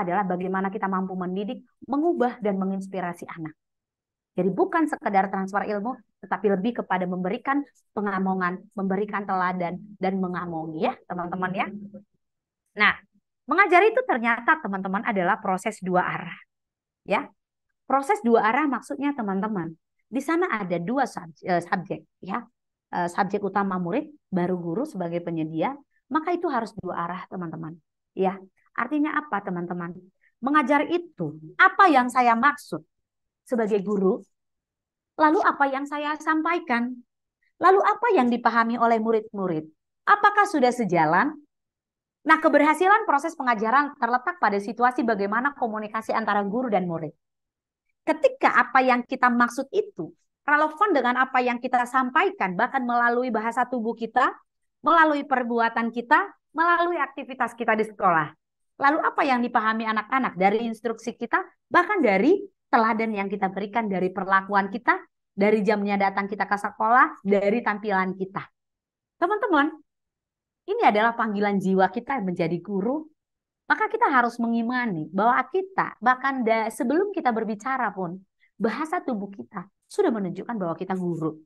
adalah bagaimana kita mampu mendidik, mengubah, dan menginspirasi anak. Jadi bukan sekedar transfer ilmu, tetapi lebih kepada memberikan pengamongan, memberikan teladan, dan mengamongi ya teman-teman ya. Nah, mengajar itu ternyata teman-teman adalah proses dua arah. Ya, proses dua arah maksudnya teman-teman. Di sana ada dua subjek ya. Subjek utama murid, baru guru sebagai penyedia, maka itu harus dua arah teman-teman. Ya, artinya apa teman-teman? Mengajar itu apa yang saya maksud sebagai guru, lalu apa yang saya sampaikan, lalu apa yang dipahami oleh murid-murid, apakah sudah sejalan? Nah, keberhasilan proses pengajaran terletak pada situasi bagaimana komunikasi antara guru dan murid. Ketika apa yang kita maksud itu relevan dengan apa yang kita sampaikan, bahkan melalui bahasa tubuh kita, melalui perbuatan kita, melalui aktivitas kita di sekolah. Lalu apa yang dipahami anak-anak dari instruksi kita, bahkan dari teladan yang kita berikan, dari perlakuan kita, dari jamnya datang kita ke sekolah, dari tampilan kita. Teman-teman, ini adalah panggilan jiwa kita menjadi guru. Maka kita harus mengimani bahwa kita, bahkan sebelum kita berbicara pun, bahasa tubuh kita sudah menunjukkan bahwa kita guru.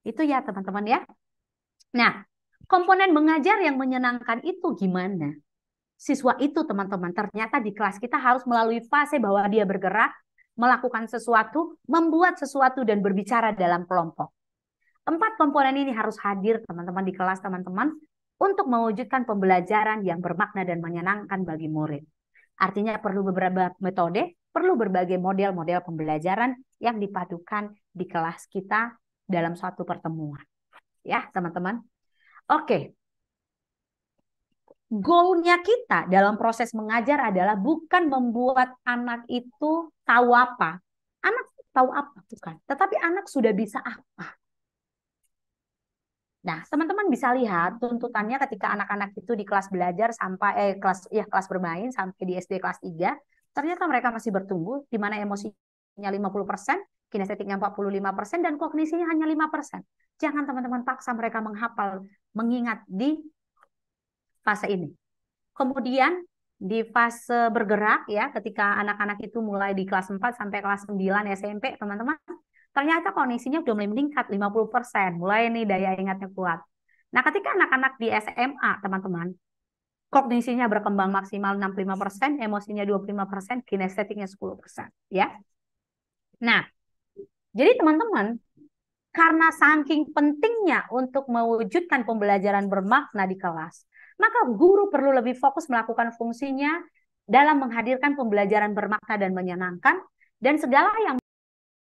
Itu ya teman-teman ya. Nah, komponen mengajar yang menyenangkan itu gimana? Siswa itu teman-teman, ternyata di kelas kita harus melalui fase bahwa dia bergerak, melakukan sesuatu, membuat sesuatu, dan berbicara dalam kelompok. 4 komponen ini harus hadir teman-teman di kelas teman-teman untuk mewujudkan pembelajaran yang bermakna dan menyenangkan bagi murid. Artinya perlu beberapa metode, perlu berbagai model-model pembelajaran yang dipadukan di kelas kita dalam suatu pertemuan. Ya, teman-teman. Oke. Goalnya kita dalam proses mengajar adalah bukan membuat anak itu tahu apa. Anak tahu apa, bukan. Tetapi anak sudah bisa apa. Nah, teman-teman bisa lihat tuntutannya ketika anak-anak itu di kelas belajar sampai kelas bermain sampai di SD kelas 3, ternyata mereka masih bertumbuh di mana emosinya 50%, kinestetiknya 45% dan kognisinya hanya 5%. Jangan teman-teman paksa mereka menghafal, mengingat di fase ini. Kemudian di fase bergerak ya, ketika anak-anak itu mulai di kelas 4 sampai kelas 9 SMP, teman-teman, ternyata kondisinya udah mulai meningkat 50%, mulai nih daya ingatnya kuat. Nah, ketika anak-anak di SMA, teman-teman, kognisinya berkembang maksimal 65%, emosinya 25%, kinestetiknya 10%, ya. Nah, jadi teman-teman, karena saking pentingnya untuk mewujudkan pembelajaran bermakna di kelas, maka guru perlu lebih fokus melakukan fungsinya dalam menghadirkan pembelajaran bermakna dan menyenangkan, dan segala yang